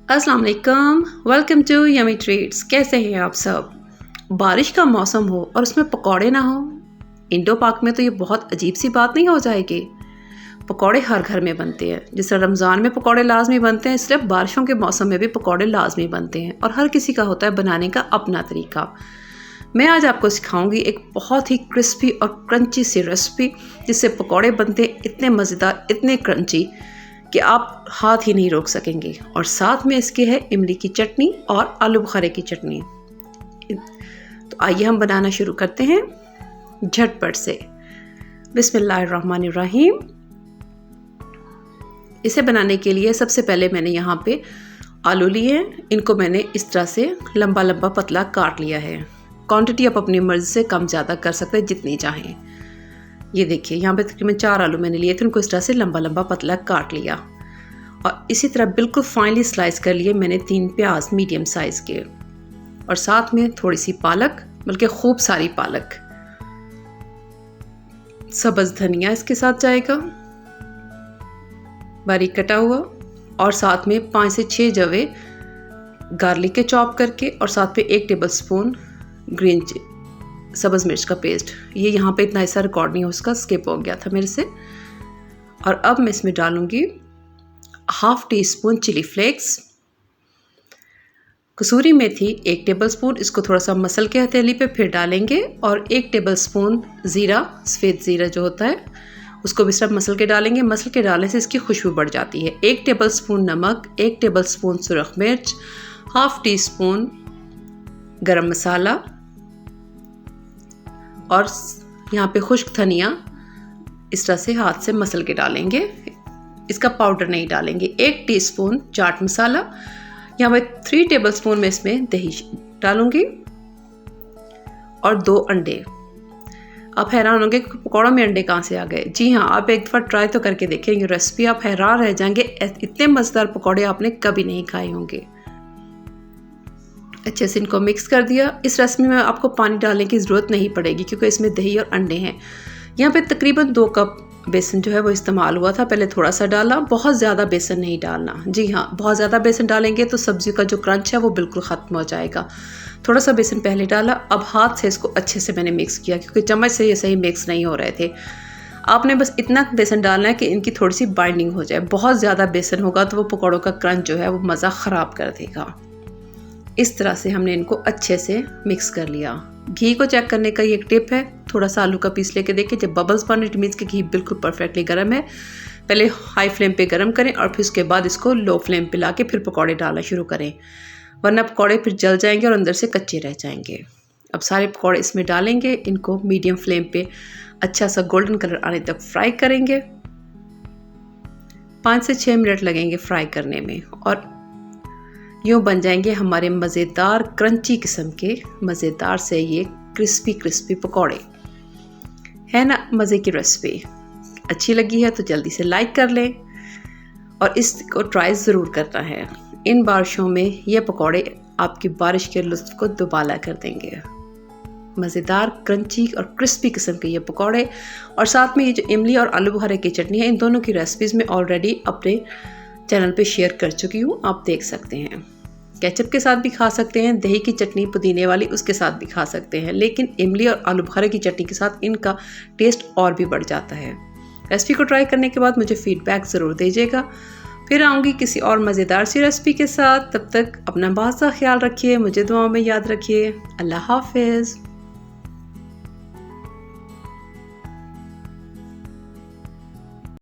अस्सलाम वालेकुम, welcome to yummy treats. कैसे हैं आप सब? बारिश का मौसम हो और उसमें पकौड़े ना हो, इंडो पाक में तो ये बहुत अजीब सी बात नहीं हो जाएगी। पकौड़े हर घर में बनते हैं। जिस तरह रमज़ान में पकौड़े लाजमी बनते हैं, इसलिए बारिशों के मौसम में भी पकौड़े लाजमी बनते हैं और हर किसी का होता है बनाने का अपना तरीका। मैं आज आपको सिखाऊंगी एक बहुत ही क्रिस्पी और क्रंची सी रेसिपी, जिससे पकौड़े बनते इतने मज़ेदार, इतने क्रंची कि आप हाथ ही नहीं रोक सकेंगे। और साथ में इसके है इमली की चटनी और आलू बुखारे की चटनी। तो आइए हम बनाना शुरू करते हैं झटपट से। बिस्मिल्लाहिर्रहमानिर्रहीम। इसे बनाने के लिए सबसे पहले मैंने यहाँ पे आलू लिए हैं। इनको मैंने इस तरह से लंबा लंबा पतला काट लिया है। क्वांटिटी आप अपनी मर्ज़ी से कम ज़्यादा कर सकते हैं, जितनी चाहें। ये देखिए, यहाँ पे तकरीबन 4 आलू मैंने लिए थे, उनको इस तरह से लंबा लंबा पतला काट लिया। और इसी तरह बिल्कुल फाइनली स्लाइस कर लिए मैंने 3 प्याज मीडियम साइज़ के, और साथ में थोड़ी सी पालक, बल्कि खूब सारी पालक। सब्ज़ धनिया इसके साथ जाएगा बारीक कटा हुआ, और साथ में 5 से 6 जवे गार्लिक के चॉप करके, और साथ में 1 टेबल स्पून ग्रीन सब्ज़ मिर्च का पेस्ट। ये यहाँ पे इतना ऐसा रिकॉर्ड नहीं हो, उसका स्किप हो गया था मेरे से। और अब मैं इसमें डालूंगी ½ टीस्पून चिली फ्लेक्स, कसूरी मेथी 1 टेबल स्पून, इसको थोड़ा सा मसल के हथेली पे फिर डालेंगे। और 1 टेबल स्पून ज़ीरा, सफ़ेद ज़ीरा जो होता है, उसको भी सब मसल के डालेंगे। मसल के डालने से इसकी खुशबू बढ़ जाती है। 1 टेबल स्पून नमक, 1 टेबल स्पून सुरख मिर्च, ½ टीस्पून गरम मसाला, और यहाँ पे खुश्क धनिया इस तरह से हाथ से मसल के डालेंगे। इसका पाउडर नहीं डालेंगे। 1 टीस्पून चाट मसाला, यहाँ पे 3 टेबल स्पून में इसमें दही डालूंगी, और 2 अंडे। आप हैरान होंगे कि पकौड़ों में अंडे कहाँ से आ गए। जी हाँ, आप एक बार ट्राई तो करके देखेंगे रेसिपी, आप हैरान रह जाएंगे। इतने मज़ेदार पकौड़े आपने कभी नहीं खाए होंगे। अच्छे से इनको मिक्स कर दिया। इस रेसिपी में आपको पानी डालने की ज़रूरत नहीं पड़ेगी, क्योंकि इसमें दही और अंडे हैं। यहाँ पे तकरीबन 2 कप बेसन जो है वो इस्तेमाल हुआ था। पहले थोड़ा सा डाला, बहुत ज़्यादा बेसन नहीं डालना। जी हाँ, बहुत ज़्यादा बेसन डालेंगे तो सब्ज़ी का जो क्रंच है वो बिल्कुल ख़त्म हो जाएगा। थोड़ा सा बेसन पहले डाला। अब हाथ से इसको अच्छे से मैंने मिक्स किया, क्योंकि चम्मच से ये सही मिक्स नहीं हो रहे थे। आपने बस इतना बेसन डालना है कि इनकी थोड़ी सी बाइंडिंग हो जाए। बहुत ज़्यादा बेसन होगा तो वो पकौड़ों का क्रंच जो है वो मज़ा ख़राब कर देगा। इस तरह से हमने इनको अच्छे से मिक्स कर लिया। घी को चेक करने का ये एक टिप है, थोड़ा सा आलू का पीस लेके देखिए। जब बबल्स बने इट मीन्स कि घी बिल्कुल परफेक्टली गर्म है। पहले हाई फ्लेम पे गर्म करें, और फिर उसके बाद इसको लो फ्लेम पे लाके फिर पकौड़े डालना शुरू करें, वरना पकौड़े फिर जल जाएंगे और अंदर से कच्चे रह जाएंगे। अब सारे पकौड़े इसमें डालेंगे। इनको मीडियम फ्लेम पे अच्छा सा गोल्डन कलर आने तक फ्राई करेंगे। 5 से 6 मिनट लगेंगे फ्राई करने में, और यूँ बन जाएंगे हमारे मज़ेदार क्रंची किस्म के मज़ेदार से ये क्रिस्पी क्रिस्पी पकौड़े। है ना मज़े की रेसिपी? अच्छी लगी है तो जल्दी से लाइक कर लें, और इसको ट्राई ज़रूर करना है। इन बारिशों में ये पकौड़े आपकी बारिश के लुत्फ़ को दुबाला कर देंगे। मज़ेदार क्रंची और क्रिस्पी किस्म के ये पकौड़े, और साथ में ये जो इमली और आलू बुखारे की चटनी है, इन दोनों की रेसिपीज़ में ऑलरेडी अपने चैनल पे शेयर कर चुकी हूँ, आप देख सकते हैं। केचप के साथ भी खा सकते हैं, दही की चटनी पुदीने वाली उसके साथ भी खा सकते हैं, लेकिन इमली और आलू बुखारे की चटनी के साथ इनका टेस्ट और भी बढ़ जाता है। रेसिपी को ट्राई करने के बाद मुझे फीडबैक ज़रूर दीजिएगा। फिर आऊँगी किसी और मज़ेदार सी रेसिपी के साथ। तब तक अपना बहुत सा ख्याल रखिए, मुझे दुआओं में याद रखिए। अल्लाह हाफ़िज़।